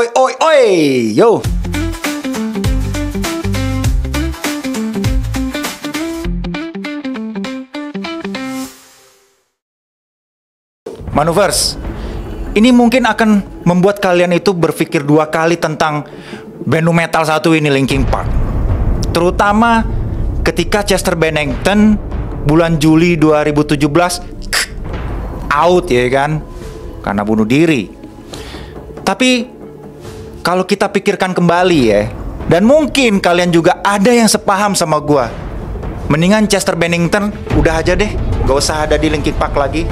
Oi, oi, oi, yo. Manuvers, ini mungkin akan membuat kalian itu berpikir dua kali tentang band nu metal satu ini, Linkin Park. Terutama ketika Chester Bennington bulan Juli 2017 out ya kan, karena bunuh diri. Tapi kalau kita pikirkan kembali ya, dan mungkin kalian juga ada yang sepaham sama gua, mendingan Chester Bennington udah aja deh, gak usah ada di Linkin Park lagi.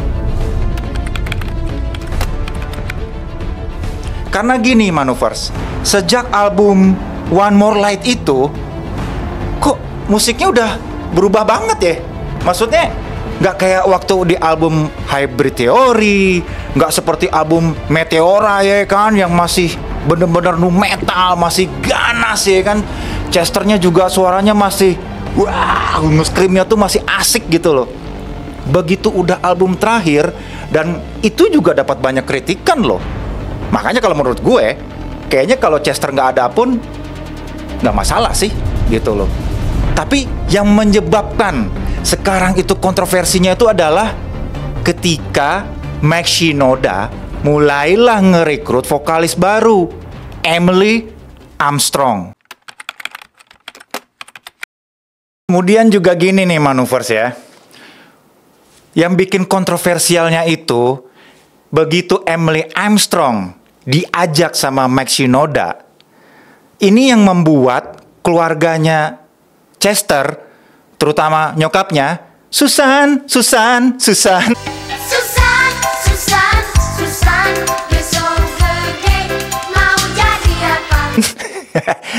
Karena gini Manuvers, sejak album One More Light itu, kok musiknya udah berubah banget ya. Maksudnya nggak kayak waktu di album Hybrid Theory, nggak seperti album Meteora ya kan, yang masih bener-bener nu metal, masih ganas ya kan. Chesternya juga suaranya masih, wah, nge-screamnya tuh masih asik gitu loh. Begitu udah album terakhir, dan itu juga dapat banyak kritikan loh. Makanya kalau menurut gue, kayaknya kalau Chester nggak ada pun nggak masalah sih, gitu loh. Tapi yang menyebabkan sekarang itu kontroversinya itu adalah ketika Mike Shinoda mulailah ngerekrut vokalis baru, Emily Armstrong. Kemudian juga gini nih Manuvers ya, yang bikin kontroversialnya itu, begitu Emily Armstrong diajak sama Mike Shinoda, ini yang membuat keluarganya Chester, terutama nyokapnya, Susan, you're so good, mau jadi apa?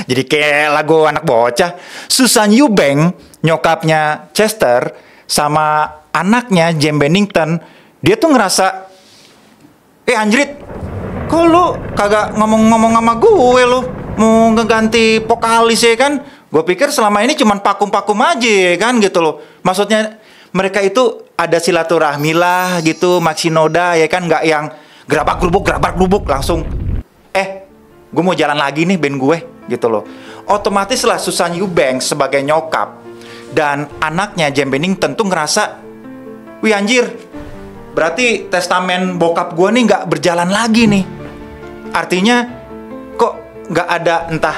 Jadi kayak lagu anak bocah. Susan Eubank, nyokapnya Chester, sama anaknya Jem Bennington, dia tuh ngerasa, anjrit, kok lu kagak ngomong-ngomong sama gue lu mau ngeganti vokalis ya kan? Gue pikir selama ini cuman pakum-pakum aja ya kan gitu loh. Maksudnya mereka itu ada silaturahmi lah gitu, Mike Shinoda ya kan, nggak yang gerabak gerubuk langsung gue mau jalan lagi nih band gue gitu loh. Otomatis lah Susan Eubanks sebagai nyokap dan anaknya Jem Bennington tuh ngerasa, wih anjir, berarti testamen bokap gue nih nggak berjalan lagi nih. Artinya kok nggak ada entah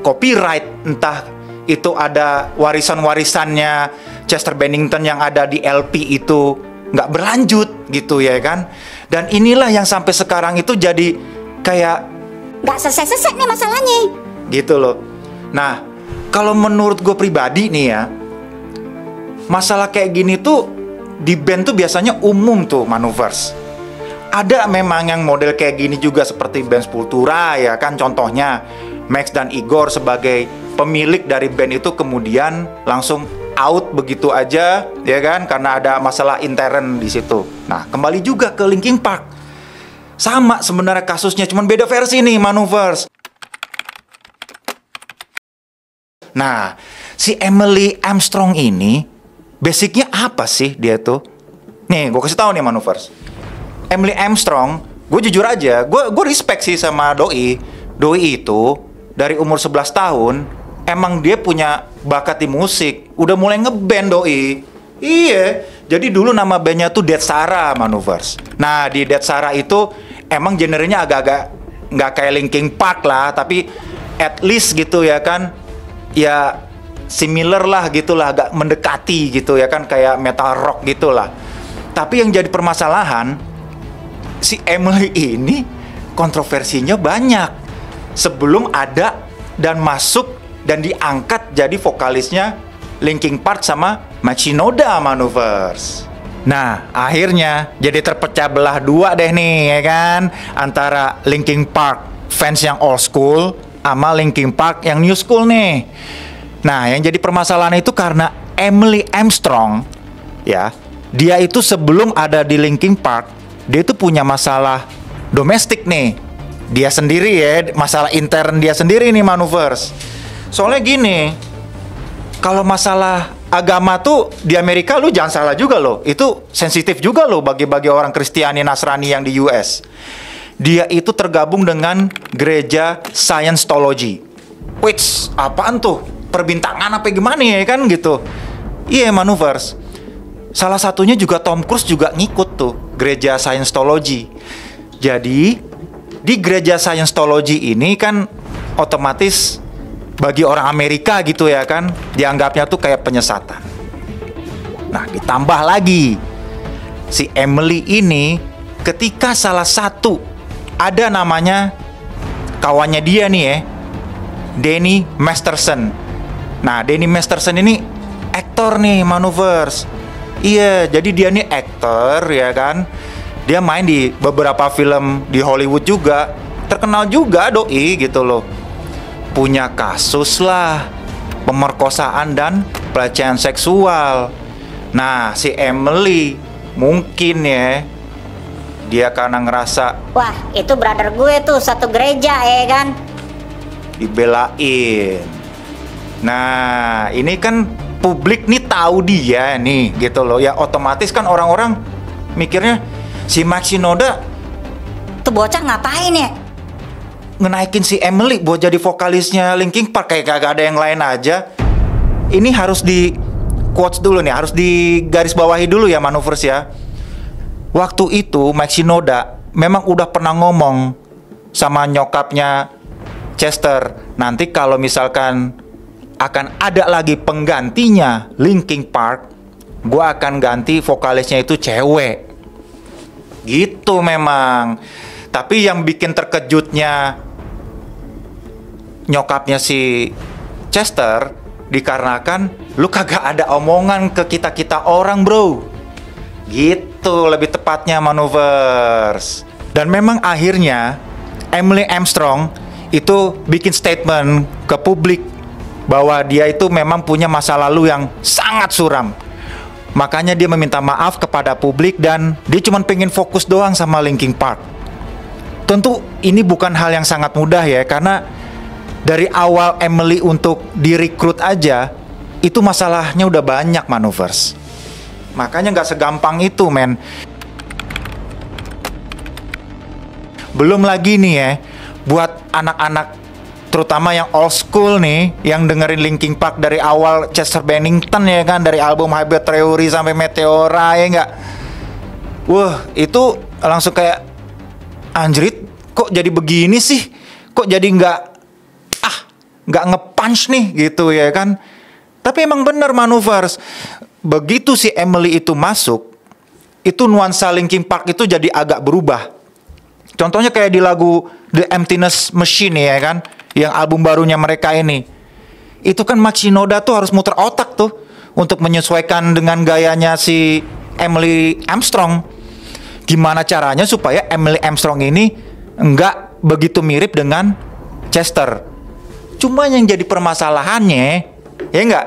copyright, entah itu ada warisan-warisannya Chester Bennington yang ada di LP itu nggak berlanjut gitu ya kan. Dan inilah yang sampai sekarang itu jadi kayak nggak selesai-selesai nih masalahnya gitu loh. Nah kalau menurut gue pribadi nih ya, masalah kayak gini tuh di band tuh biasanya umum tuh Manuvers. Ada memang yang model kayak gini juga seperti band Sepultura ya kan, contohnya Max dan Igor sebagai pemilik dari band itu kemudian langsung out begitu aja ya kan, karena ada masalah intern di situ. Nah kembali juga ke Linkin Park, sama sebenarnya kasusnya, cuman beda versi nih Manuvers. Nah si Emily Armstrong ini basicnya apa sih dia tuh? Nih gue kasih tahu nih Manuvers. Emily Armstrong, gue jujur aja, gue respect sih sama Doi. Doi itu dari umur 11 tahun emang dia punya bakat di musik, udah mulai ngeband Doi. Iya, jadi dulu nama bandnya tuh Dead Sarah Manuvers. Nah di Dead Sarah itu emang genrenya agak-agak nggak kayak Linkin Park lah, tapi at least gitu ya kan, ya similar lah gitulah, agak mendekati gitu ya kan, kayak metal rock gitulah. Tapi yang jadi permasalahan, si Emily ini kontroversinya banyak sebelum ada dan masuk dan diangkat jadi vokalisnya Linkin Park sama Mike Shinoda Manuvers. Nah akhirnya jadi terpecah belah dua deh nih ya kan, antara Linkin Park fans yang old school sama Linkin Park yang new school nih. Nah yang jadi permasalahan itu karena Emily Armstrong ya, dia itu sebelum ada di Linkin Park, dia itu punya masalah domestik nih. Dia sendiri ya, masalah intern dia sendiri nih Manuvers. Soalnya gini, kalau masalah agama tuh di Amerika lu jangan salah juga loh, itu sensitif juga loh bagi orang Kristiani Nasrani yang di US. dia itu tergabung dengan gereja Scientology. Which, apaan tuh? Perbintangan apa gimana ya kan gitu. Iya, Manuvers. Salah satunya juga Tom Cruise juga ngikut tuh, gereja Scientology. Jadi, di gereja Scientology ini kan otomatis bagi orang Amerika gitu ya kan, dianggapnya tuh kayak penyesatan. Nah, ditambah lagi, si Emily ini ketika salah satu ada namanya kawannya dia nih ya, Danny Masterson. Nah, Danny Masterson ini aktor nih, Manuvers. Iya, jadi dia nih aktor ya kan. Dia main di beberapa film di Hollywood juga. Terkenal juga doi gitu loh. Punya kasus lah pemerkosaan dan pelecehan seksual. Nah, si Emily mungkin ya, dia karena ngerasa, Wah, itu brother gue tuh satu gereja ya kan. dibelain. Nah, ini kan publik nih tahu dia nih gitu loh. Ya otomatis kan orang-orang mikirnya si Mike Shinoda Tuh bocah ngapain ya? ngenaikin si Emily buat jadi vokalisnya Linkin Park, kayak gak ada yang lain aja. Ini harus di quotes dulu nih, harus digarisbawahi dulu ya, Manuvers ya. Waktu itu Mike Shinoda memang udah pernah ngomong sama nyokapnya Chester, nanti kalau misalkan akan ada lagi penggantinya Linkin Park, gua akan ganti vokalisnya itu cewek. Gitu memang. Tapi yang bikin terkejutnya nyokapnya si Chester, dikarenakan lu kagak ada omongan ke kita-kita orang, bro. Gitu lebih tepatnya, Manuvers. Dan memang akhirnya Emily Armstrong itu bikin statement ke publik bahwa dia itu memang punya masa lalu yang sangat suram. Makanya dia meminta maaf kepada publik dan dia cuma pengen fokus doang sama Linkin Park. Tentu ini bukan hal yang sangat mudah ya, karena dari awal Emily untuk direkrut aja itu masalahnya udah banyak, Manuvers. Makanya nggak segampang itu, men. Belum lagi nih ya, buat anak-anak terutama yang old school nih, yang dengerin Linkin Park dari awal Chester Bennington ya kan, dari album Hybrid Theory sampai Meteora ya nggak. Wah, itu langsung kayak, anjrit, kok jadi begini sih? Kok jadi nggak nge-punch nih gitu ya kan? Tapi emang bener, Manuvers, begitu si Emily itu masuk, itu nuansa Linkin Park itu jadi agak berubah. Contohnya kayak di lagu The Emptiness Machine ya kan, yang album barunya mereka ini. Itu kan Mike Shinoda tuh harus muter otak tuh untuk menyesuaikan dengan gayanya si Emily Armstrong. Gimana caranya supaya Emily Armstrong ini nggak begitu mirip dengan Chester. Cuma yang jadi permasalahannya, ya nggak,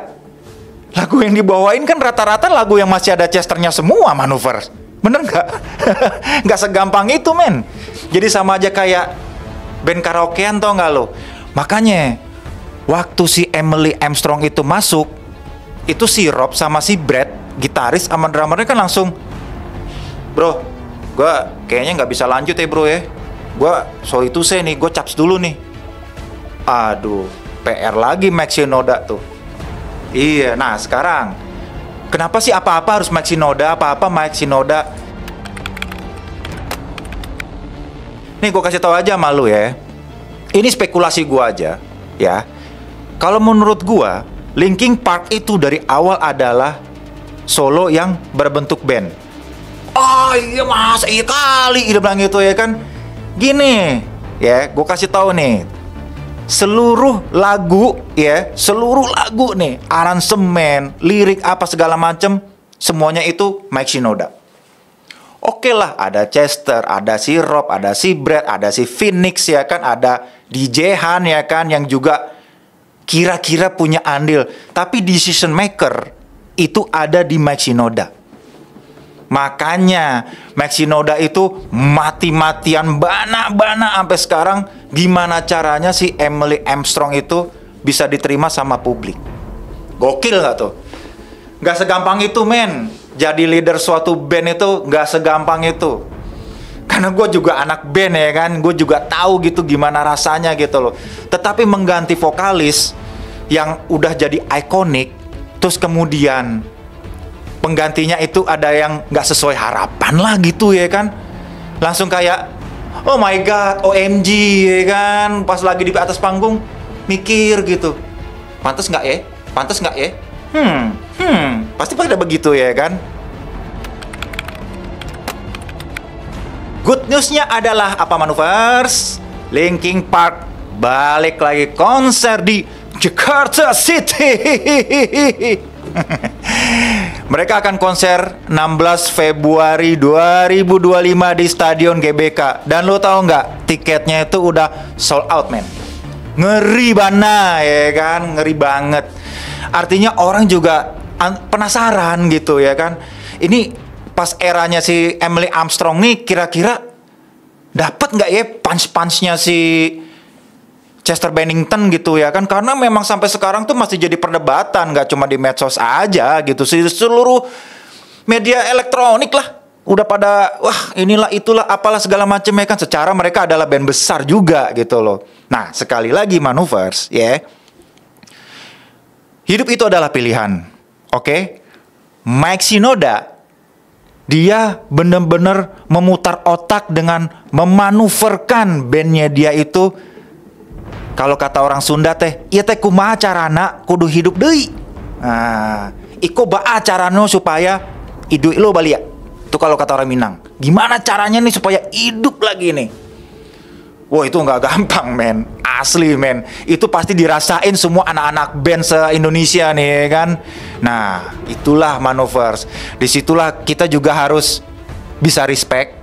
lagu yang dibawain kan rata-rata lagu yang masih ada Chesternya semua, Manuvers. Bener nggak? Nggak segampang itu, men. Jadi sama aja kayak band karaokean, tau nggak lo? Makanya waktu si Emily Armstrong itu masuk, itu si Rob sama si Brad, gitaris sama drummernya kan langsung, bro, gue kayaknya nggak bisa lanjut ya bro ya. Gue sorry to say nih, gue caps dulu nih. Aduh, PR lagi Mike Shinoda tuh. Iya, nah sekarang kenapa sih apa-apa harus Mike Shinoda, apa-apa Mike Shinoda? Nih gue kasih tahu aja sama lu ya. Ini spekulasi gue aja ya. Kalau menurut gue, Linkin Park itu dari awal adalah solo yang berbentuk band. Oh iya mas, iya kali dia bilang gitu ya kan. Gini ya, gue kasih tahu nih. Seluruh lagu ya, seluruh lagu nih, aransemen, lirik apa segala macem, semuanya itu Mike Shinoda. Oke lah, ada Chester, ada si Rob, ada si Brad, ada si Phoenix ya kan, ada DJ Han ya kan, yang juga kira-kira punya andil. Tapi decision maker itu ada di Mike Shinoda. Makanya Mike Shinoda itu mati-matian bana-bana sampai sekarang gimana caranya si Emily Armstrong itu bisa diterima sama publik. Gokil gak tuh? Gak segampang itu, men. Jadi leader suatu band itu gak segampang itu. Karena gue juga anak band ya kan, gue juga tahu gitu gimana rasanya gitu loh. Tetapi mengganti vokalis yang udah jadi ikonik, terus kemudian penggantinya itu ada yang nggak sesuai harapan lah gitu ya kan. Langsung kayak, oh my god, OMG ya kan. Pas lagi di atas panggung, mikir gitu, pantas nggak ya? Pantas nggak ya? Pasti pada begitu ya kan. Good newsnya adalah apa Manuvers? Linkin Park balik lagi konser di Jakarta City. Mereka akan konser 16 Februari 2025 di Stadion GBK. Dan lo tau nggak, tiketnya itu udah sold out, men. Ngeri bana ya kan, ngeri banget. Artinya orang juga penasaran gitu ya kan. Ini pas eranya si Emily Armstrong nih, kira-kira dapat nggak ya punch-punchnya si Chester Bennington gitu ya kan. Karena memang sampai sekarang tuh masih jadi perdebatan, nggak cuma di medsos aja gitu, seluruh media elektronik lah udah pada wah inilah itulah apalah segala macam ya kan. Secara mereka adalah band besar juga gitu loh. Nah sekali lagi Manuvers ya, hidup itu adalah pilihan. Oke? Mike Shinoda, dia bener-bener memutar otak dengan memanuverkan bandnya dia itu. Kalau kata orang Sunda teh, iya teh kumaha carana kudu hidup deui. Nah, iko baa carano supaya hidup lo balia. Itu kalau kata orang Minang. Gimana caranya nih supaya hidup lagi nih? Wah itu nggak gampang, men. Asli, men. Itu pasti dirasain semua anak-anak band se-Indonesia nih, ya kan? Nah, itulah Manuvers. Disitulah kita juga harus bisa respect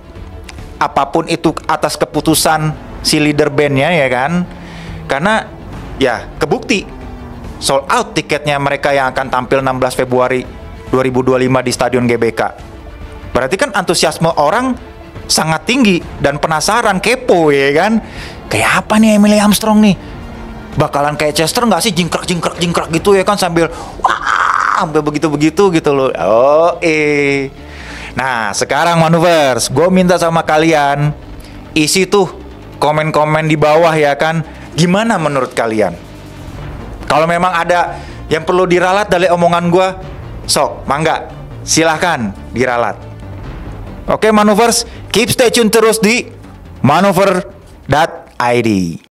apapun itu atas keputusan si leader bandnya, ya kan? Karena ya kebukti sold out tiketnya mereka yang akan tampil 16 Februari 2025 di Stadion GBK. Berarti kan antusiasme orang sangat tinggi dan penasaran, kepo ya kan. Kayak apa nih Emily Armstrong nih? Bakalan kayak Chester nggak sih, jingkrak gitu ya kan, sambil wah sampai begitu gitu loh. Nah sekarang Manuvers, gue minta sama kalian isi tuh komen-komen di bawah ya kan. Gimana menurut kalian? Kalau memang ada yang perlu diralat dari omongan gue, sok mangga silahkan diralat. Oke Manuvers, keep stay tune terus di manuver.id.